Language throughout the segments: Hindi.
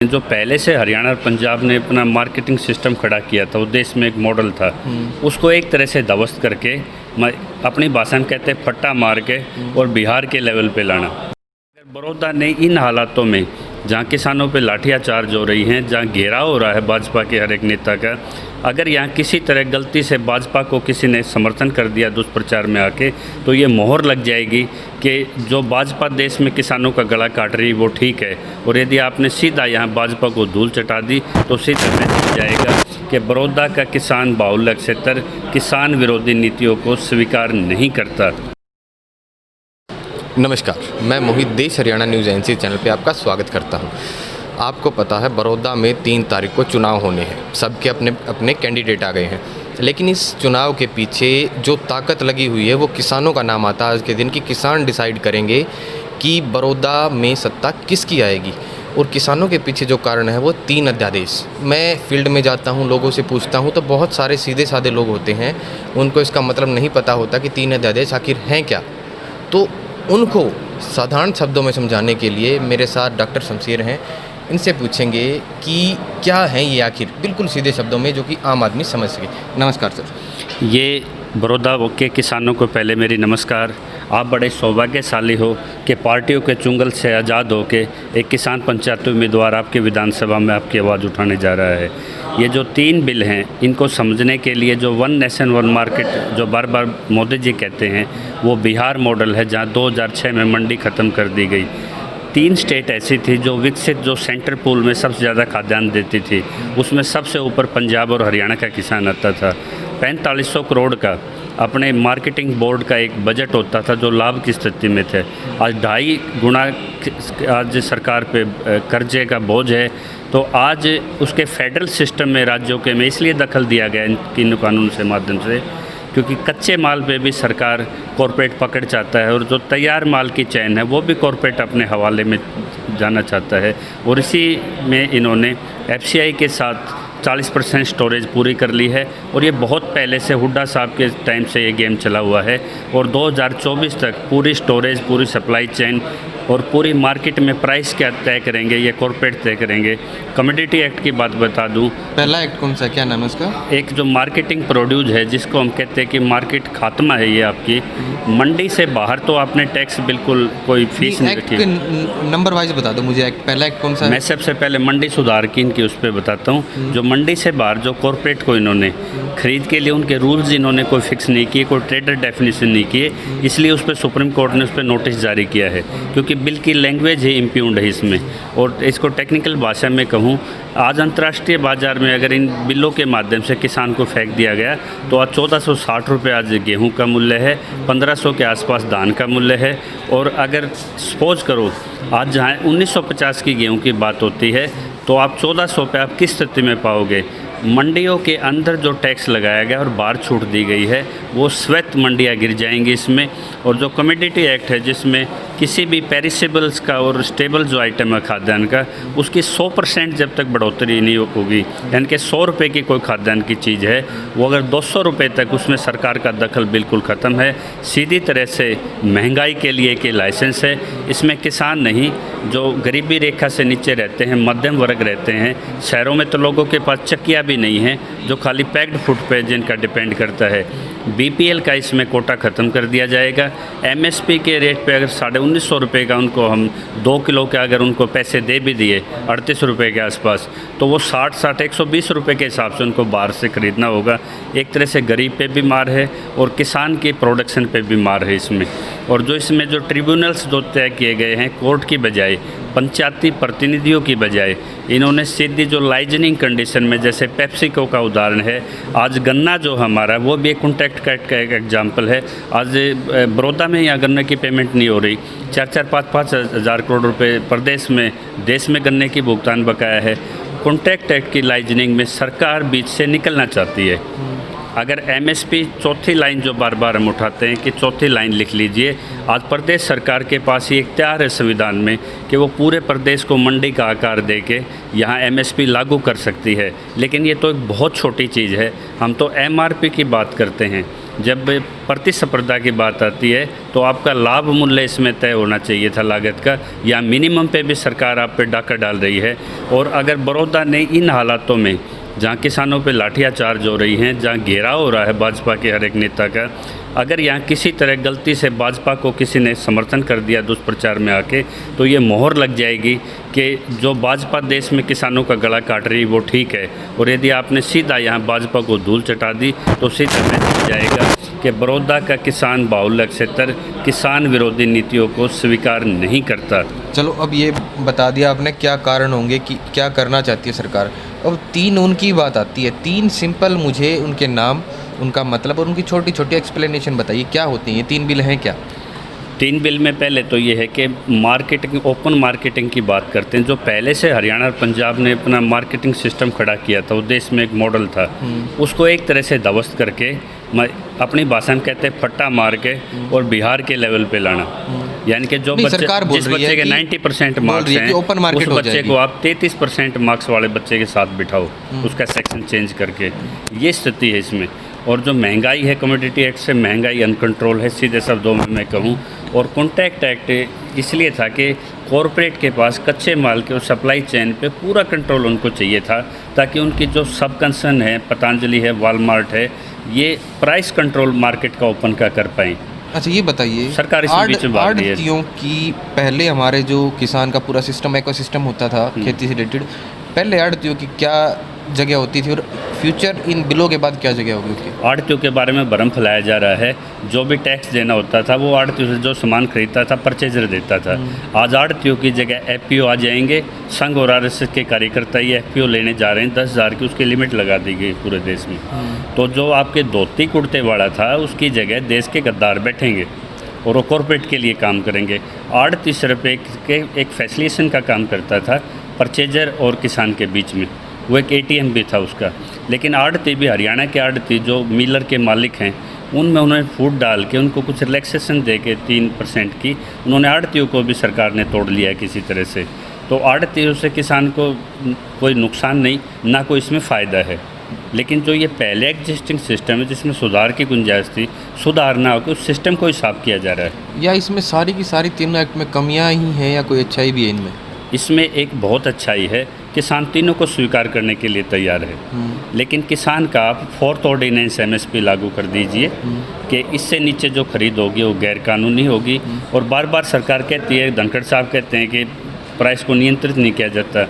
जो पहले से हरियाणा और पंजाब ने अपना मार्केटिंग सिस्टम खड़ा किया था, वो देश में एक मॉडल था, उसको एक तरह से ध्वस्त करके अपनी भाषा में कहते हैं फट्टा मार के और बिहार के लेवल पे लाना। बड़ौदा ने इन हालातों में जहाँ किसानों पे लाठियाचार्ज हो रही हैं, जहाँ घेराव हो रहा है भाजपा के हर एक नेता का, अगर यहाँ किसी तरह गलती से भाजपा को किसी ने समर्थन कर दिया दुष्प्रचार में आके, तो ये मोहर लग जाएगी कि जो भाजपा देश में किसानों का गला काट रही वो ठीक है, और यदि आपने सीधा यहाँ भाजपा को धूल चटा दी तो सीधा मैसेज जाएगा कि बड़ौदा का किसान बाहुल्य क्षेत्र किसान विरोधी नीतियों को स्वीकार नहीं करता। नमस्कार, मैं मोहित देश हरियाणा न्यूज़ एजेंसी चैनल पे आपका स्वागत करता हूं। आपको पता है बड़ौदा में 3 तारीख को चुनाव होने हैं, सबके अपने अपने कैंडिडेट आ गए हैं, लेकिन इस चुनाव के पीछे जो ताकत लगी हुई है वो किसानों का नाम आता है आज के दिन कि किसान डिसाइड करेंगे कि बड़ौदा में सत्ता किसकी आएगी। और किसानों के पीछे जो कारण है वो 3 अध्यादेश। मैं फील्ड में जाता हूँ, लोगों से पूछता हूँ तो बहुत सारे सीधे साधे लोग होते हैं, उनको इसका मतलब नहीं पता होता कि 3 अध्यादेश आखिर हैं क्या। तो उनको साधारण शब्दों में समझाने के लिए मेरे साथ डॉक्टर शमशेर हैं, इनसे पूछेंगे कि क्या है ये आखिर, बिल्कुल सीधे शब्दों में जो कि आम आदमी समझ सके। नमस्कार सर। ये बड़ौदा के किसानों को पहले मेरी नमस्कार। आप बड़े सौभाग्यशाली हो कि पार्टियों के चुंगल से आज़ाद हो के एक किसान पंचायत उम्मीदवार आपके विधानसभा में आपकी आवाज़ उठाने जा रहा है। ये जो 3 बिल हैं, इनको समझने के लिए जो वन नेशन वन मार्केट जो बार बार मोदी जी कहते हैं, वो बिहार मॉडल है, जहाँ 2006 में मंडी ख़त्म कर दी गई। 3 स्टेट ऐसी थी जो विकसित, जो सेंटर पूल में सबसे ज़्यादा खाद्यान्न देती थी, उसमें सबसे ऊपर पंजाब और हरियाणा का किसान आता था। 4500 करोड़ का अपने मार्केटिंग बोर्ड का एक बजट होता था जो लाभ की स्थिति में थे। आज 2.5 गुना आज सरकार पे कर्जे का बोझ है, तो आज उसके फेडरल सिस्टम में राज्यों के में इसलिए दखल दिया गया इन कानून से माध्यम से, क्योंकि कच्चे माल पे भी सरकार कॉरपोरेट पकड़ चाहता है, और जो तैयार माल की चैन है वो भी कॉरपोरेट अपने हवाले में जाना चाहता है। और इसी में इन्होंने FCI के साथ 40% स्टोरेज पूरी कर ली है, और ये बहुत पहले से हुड्डा साहब के टाइम से ये गेम चला हुआ है, और 2024 तक पूरी स्टोरेज, पूरी सप्लाई चेन और पूरी मार्केट में प्राइस क्या तय करेंगे, ये कॉरपोरेट तय करेंगे। कमोडिटी एक्ट की बात बता दूं, पहला एक्ट कौन सा, क्या नाम है उसका? एक जो मार्केटिंग प्रोड्यूस है, जिसको हम कहते हैं कि मार्केट खात्मा है ये आपकी। मंडी से बाहर तो आपने टैक्स बिल्कुल कोई फीस नहीं रखी। नंबर वाइज बता दो मुझे, एक्ट पहला एक्ट कौन सा है? मैं सबसे पहले मंडी सुधार की इनकी उस पर बताता हूँ। जो मंडी से बाहर जो कॉरपोरेट को इन्होंने खरीद के लिए उनके रूल्स इन्होंने कोई फिक्स नहीं किए, कोई ट्रेडर डेफिनेशन नहीं किए, इसलिए उस पर सुप्रीम कोर्ट ने उस पर नोटिस जारी किया है, क्योंकि बिल की लैंग्वेज ही इम्प्यून्ड है इसमें। और इसको टेक्निकल भाषा में कहूँ, आज अंतर्राष्ट्रीय बाज़ार में अगर इन बिलों के माध्यम से किसान को फेंक दिया गया तो आज 1460 रुपये आज गेहूं का मूल्य है, 1500 के आसपास धान का मूल्य है। और अगर सपोज करो आज जहाँ 1950 की गेहूं की बात होती है, तो आप 1400 पे आप किस स्थिति में पाओगे? मंडियों के अंदर जो टैक्स लगाया गया और बाहर छूट दी गई है, वो स्वैत मंडियाँ गिर जाएंगी इसमें। और जो कमोडिटी एक्ट है, जिसमें किसी भी पेरिसेबल्स का और स्टेबल जो आइटम है खाद्यान्न का, उसकी 100% जब तक बढ़ोतरी नहीं होगी, यानी कि 100 रुपये की कोई खाद्यान्न की चीज़ है, वो अगर 200 रुपये तक, उसमें सरकार का दखल बिल्कुल ख़त्म है। सीधी तरह से महंगाई के लिए कि लाइसेंस है, इसमें किसान नहीं, जो गरीबी रेखा से नीचे रहते हैं, मध्यम वर्ग रहते हैं, शहरों में तो लोगों के पास चक्कियाँ भी नहीं है, जो खाली पैक्ड फूड पे जिनका डिपेंड करता है। BPL का इसमें कोटा ख़त्म कर दिया जाएगा। MSP के रेट पे अगर 1950 रुपये का उनको हम 2 किलो के अगर उनको पैसे दे भी दिए 38 रुपये के आसपास, तो वो 60 120 रुपये के हिसाब से उनको बाहर से ख़रीदना होगा। एक तरह से गरीब पे भी मार है और किसान की प्रोडक्शन पे भी मार है इसमें। और जो इसमें जो ट्रिब्यूनल्स जो तय किए गए हैं, कोर्ट की बजाय पंचायती प्रतिनिधियों की बजाय इन्होंने सीधी जो लाइजनिंग कंडीशन में, जैसे पेप्सिको का उदाहरण है, आज गन्ना जो हमारा, वो भी एक कॉन्ट्रैक्ट का एक एग्जाम्पल है। आज बड़ौदा में यहाँ गन्ने की पेमेंट नहीं हो रही, 4-4 5-5 हज़ार करोड़ रुपए प्रदेश में, देश में गन्ने की भुगतान बकाया है। कॉन्ट्रैक्ट एक्ट की लाइजनिंग में सरकार बीच से निकलना चाहती है। अगर MSP चौथी लाइन जो बार बार हम उठाते हैं कि चौथी लाइन लिख लीजिए, आज प्रदेश सरकार के पास ये इख्तियार है संविधान में कि वो पूरे प्रदेश को मंडी का आकार दे के यहाँ MSP लागू कर सकती है। लेकिन ये तो एक बहुत छोटी चीज़ है, हम तो MRP की बात करते हैं। जब प्रतिस्पर्धा की बात आती है तो आपका लाभ मूल्य इसमें तय होना चाहिए था लागत का, या मिनिमम पे भी सरकार आप पे डाका डाल रही है। और अगर बड़ौदा ने इन हालातों में जहाँ किसानों पे लाठियाँ चार्ज हो रही हैं, जहाँ घेराव हो रहा है भाजपा के हर एक नेता का, अगर यहाँ किसी तरह गलती से भाजपा को किसी ने समर्थन कर दिया दुष्प्रचार में आके, तो ये मोहर लग जाएगी कि जो भाजपा देश में किसानों का गला काट रही वो ठीक है, और यदि आपने सीधा यहाँ भाजपा को धूल चटा दी तो सीधा मैसेज जाएगा कि बड़ौदा का किसान बाहुल्य क्षेत्र किसान विरोधी नीतियों को स्वीकार नहीं करता। चलो, अब ये बता दिया आपने क्या कारण होंगे कि क्या करना चाहती है सरकार। अब 3 उनकी बात आती है, 3 सिंपल मुझे उनके नाम, उनका मतलब और उनकी छोटी छोटी एक्सप्लेनेशन बताइए, क्या होती हैं ये 3 बिल हैं क्या? 3 बिल में पहले तो ये है कि मार्केटिंग, ओपन मार्केटिंग की बात करते हैं। जो पहले से हरियाणा और पंजाब ने अपना मार्केटिंग सिस्टम खड़ा किया था, वो देश में एक मॉडल था, उसको एक तरह से ध्वस्त करके, अपनी भाषा में कहते हैं फट्टा मार के, और बिहार के लेवल पे लाना। यानी कि जो बच्चे, जिस बच्चे के 90% मार्क्स हैं, उस बच्चे को आप 33% मार्क्स वाले बच्चे के साथ बिठाओ, उसका सेक्शन चेंज करके। ये स्थिति है इसमें। और जो महंगाई है, कमोडिटी एक्ट से महंगाई अनकंट्रोल है, सीधे शब्दों में मैं कहूँ। और कॉन्ट्रैक्ट एक्ट इसलिए था कि कॉरपोरेट के पास कच्चे माल के और सप्लाई चेन पे पूरा कंट्रोल उनको चाहिए था, ताकि उनकी जो सब कंसर्न है, पतंजलि है, वॉलमार्ट है, ये प्राइस कंट्रोल मार्केट का ओपन का कर पाएँ। अच्छा, ये बताइए, सरकार इसमें बीच में भाग रही है। आड़तियों की पहले हमारे जो किसान का पूरा सिस्टम, इकोसिस्टम होता था खेती से रिलेटेड, पहले आड़तियों की क्या जगह होती थी और फ्यूचर इन बिलों के बाद क्या जगह होगी उसकी? आड़तियों के बारे में भ्रम फैलाया जा रहा है। जो भी टैक्स देना होता था वो आड़तियों से जो सामान खरीदता था परचेजर देता था। आज आड़तियों की जगह एफपीओ आ जाएंगे। संघ और आरएसएस के कार्यकर्ता ये एफपीओ लेने जा रहे हैं। 10,000 की उसकी लिमिट लगा दी गई पूरे देश में। तो जो आपके धोती कुर्ते वाला था उसकी जगह देश के गद्दार बैठेंगे और वो कॉरपोरेट के लिए काम करेंगे। आड़ती सिर्फ एक फैसिलिटेशन का काम करता था परचेजर और किसान के बीच में, वो एक एटीएम भी था उसका। लेकिन आड़ती भी, हरियाणा के आड़ती जो मिलर के मालिक हैं, उनमें उन्होंने फूट डाल के उनको कुछ रिलैक्सेशन दे के 3% की, उन्होंने आड़तियों को भी सरकार ने तोड़ लिया किसी तरह से। तो आड़तियों से किसान को कोई नुकसान नहीं, ना कोई इसमें फ़ायदा है। लेकिन जो ये पहले एग्जिस्टिंग सिस्टम है जिसमें सुधार की गुंजाइश थी, सुधार ना होकर उस सिस्टम को ही साफ किया जा रहा है। या इसमें सारी की सारी 3 एक्ट में कमियां ही हैं या कोई अच्छाई भी है इनमें? इसमें एक बहुत अच्छाई है, किसान तीनों को स्वीकार करने के लिए तैयार है। लेकिन किसान का आप 4th ऑर्डिनेंस एमएसपी लागू कर दीजिए कि इससे नीचे जो खरीद होगी वो गैर कानूनी होगी। और बार बार सरकार कहती है, धनखड़ साहब कहते हैं कि प्राइस को नियंत्रित नहीं किया जाता।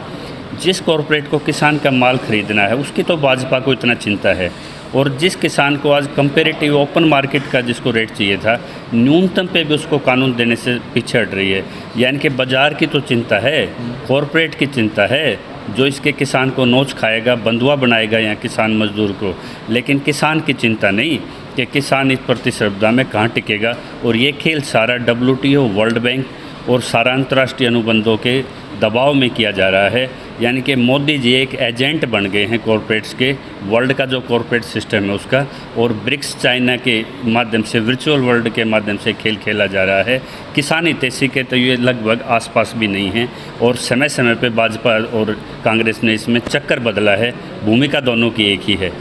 जिस कॉरपोरेट को किसान का माल खरीदना है उसकी तो भाजपा को इतना चिंता है, और जिस किसान को आज कंपेरेटिव ओपन मार्केट का जिसको रेट चाहिए था, न्यूनतम पे भी उसको कानून देने से पीछे हट रही है। यानी कि बाजार की तो चिंता है, कॉरपोरेट की चिंता है, जो इसके किसान को नोच खाएगा, बंधुआ बनाएगा यहाँ किसान मजदूर को। लेकिन किसान की चिंता नहीं कि किसान इस प्रतिस्पर्धा में कहाँ टिकेगा। और ये खेल सारा WTO, वर्ल्ड बैंक और सारा अंतर्राष्ट्रीय अनुबंधों के दबाव में किया जा रहा है। यानी कि मोदी जी एक एजेंट बन गए हैं कॉरपोरेट्स के, वर्ल्ड का जो कॉरपोरेट सिस्टम है उसका। और ब्रिक्स चाइना के माध्यम से, वर्चुअल वर्ल्ड के माध्यम से खेल खेला जा रहा है। किसानी तेजी के तो ये लगभग आसपास भी नहीं है। और समय समय पे भाजपा और कांग्रेस ने इसमें चक्कर बदला है, भूमिका दोनों की एक ही है।